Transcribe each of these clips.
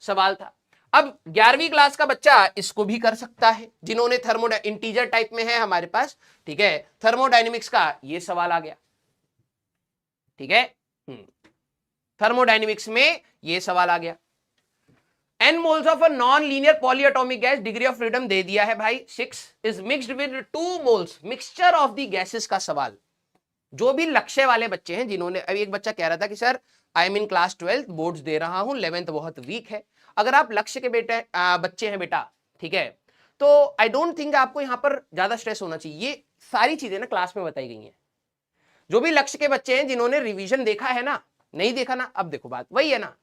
सवाल था। अब 11वीं क्लास का बच्चा इसको भी कर सकता है, जिन्होंने इंटीजर टाइप में है हमारे पास, ठीक है, थर्मोडायनेमिक्स का ये सवाल आ गया, ठीक है, थर्मोडायनेमिक्स में ये सवाल आ गया। n moles of a non-linear polyatomic gas, degree of freedom दे दिया है भाई 6, is mixed with 2 moles, mixture of the gases का सवाल। जो भी लक्ष्य वाले बच्चे हैं, जिन्होंने, अभी एक बच्चा कह रहा था कि sir I am in class 12, boards दे रहा हूं, 11th बहुत वीक है। अगर आप लक्ष्य के बच्चे हैं बेटा, ठीक है, तो आई डोंट थिंक आपको यहां पर ज्यादा स्ट्रेस होना चाहिए। ये सारी चीजें ना क्लास में बताई गई हैं। जो भी लक्ष्य के बच्चे हैं, जिन्होंने रिवीजन देखा है ना, नहीं देखा ना, अब देखो बात वही है ना,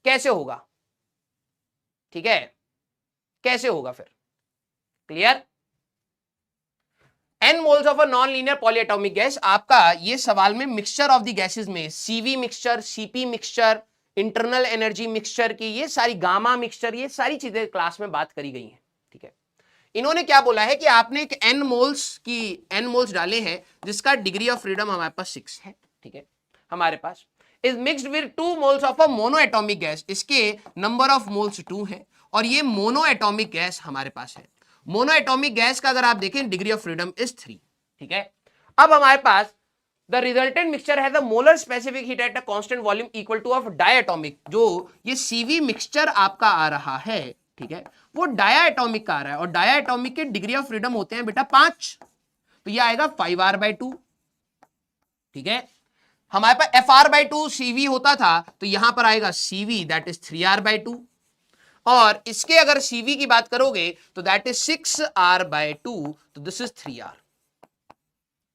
कैसे होगा, ठीक है, कैसे होगा फिर, clear. n moles of a non linear polyatomic gas, आपका ये सवाल में मिक्सचर ऑफ द गैसेस में CV mixture, CP mixture, internal energy mixture की, ये सारी गामा मिक्सचर, ये सारी चीजें क्लास में बात करी गई हैं, ठीक है। इन्होंने क्या बोला है कि आपने एक n मोल्स डाले हैं, जिसका डिग्री ऑफ फ्रीडम हमारे पास 6 है, ठीक है, हमारे पास is mixed with 2 moles of a mono atomic gas, इसके नंबर ऑफ मोल्स 2 है, और ये मोनो एटॉमिक गैस हमारे पास है। मोनो एटॉमिक गैस का अगर आप देखें, डिग्री ऑफ फ्रीडम इज 3, ठीक है। अब हमारे पास द रिजल्टेंट मिक्सचर है the molar specific heat at a constant volume equal two of diatomic, जो ये सीवी मिक्सचर आपका आ रहा है, ठीक है, वो डायटोमिक का आ रहा है, और डायटोमिक के डिग्री ऑफ फ्रीडम होते हैं बेटा 5, तो ये आएगा 5r/2, ठीक है। हमारे पास FR/2 CV होता था, तो यहां पर आएगा CV, दैट इज 3r/2, और इसके अगर CV की बात करोगे तो दैट इज 6r/2, तो दिस इज 3r।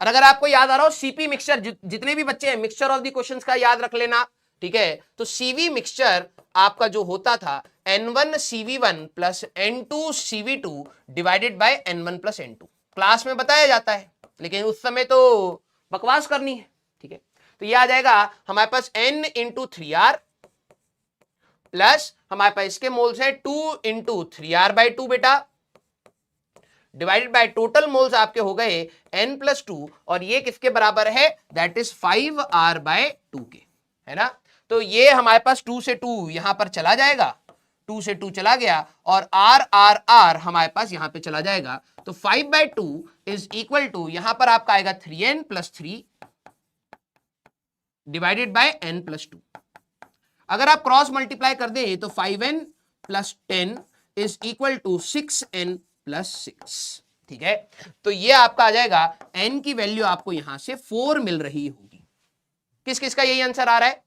और अगर आपको याद आ रहा हो CP मिक्सचर, जितने भी बच्चे हैं मिक्सचर ऑफ द क्वेश्चंस का याद रख लेना, ठीक है। तो CV मिक्सचर आपका जो होता था N1CV1 plus N2CV2 divided by N1 plus N2, class में बताया जाता है, लेकिन उस समय तो बकवास करनी है, ठीक है। तो ये आ जाएगा हमारे पास N इंटू 3r प्लस हमारे पास इसके मोल्स है 2 इंटू 3r/2 बेटा, डिवाइडेड बाय टोटल मोल्स आपके हो गए n प्लस 2, और ये किसके बराबर है, दैट इज 5r/2 के, है ना। तो ये हमारे पास 2 से 2 यहां पर चला जाएगा, 2 से 2 चला गया, और r हमारे पास यहां पे चला जाएगा, तो 5/2 इज इक्वल टू, यहां पर आपका आएगा 3n plus 3 divided by n plus 2। अगर आप क्रॉस मल्टीप्लाई कर दें तो 5n plus 10 is equal to 6n plus 6, ठीक है। तो ये आपका आ जाएगा, n की वैल्यू आपको यहां से 4 मिल रही होगी। किस किस का यही आंसर आ रहा है,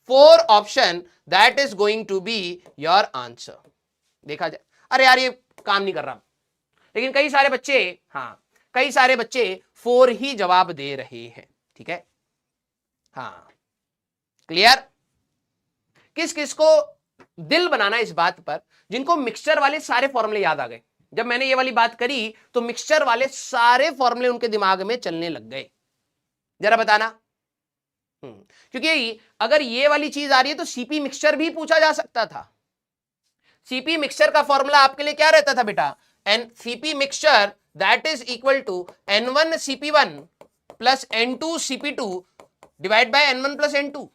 4 option, that is going to be your answer. देखा जाए, अरे यार ये काम नहीं कर रहा, लेकिन कई सारे बच्चे, हाँ कई सारे बच्चे 4 ही जवाब दे रहे हैं, ठीक है, हाँ क्लियर। किस किस को दिल बनाना इस बात पर, जिनको मिक्सचर वाले सारे फॉर्मूले याद आ गए। जब मैंने ये वाली बात करी तो मिक्सचर वाले सारे फॉर्मूले उनके दिमाग में चलने लग गए, जरा बताना। क्योंकि अगर ये वाली चीज आ रही है तो सीपी मिक्सचर भी पूछा जा सकता था। सीपी मिक्सचर का फॉर्मूला आपके लिए क्या रहता था बेटा, N CP mixture that is equal to N1CP1 plus N2CP2 divide by N1 plus N2।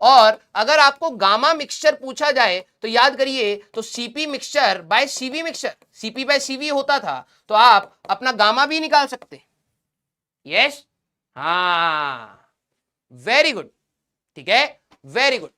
और अगर आपको गामा मिक्सचर पूछा जाए तो याद करिए, तो CP mixture by CV mixture, CP by CV होता था, तो आप अपना गामा भी निकाल सकते। यस, हाँ वेरी गुड, ठीक है, वेरी गुड।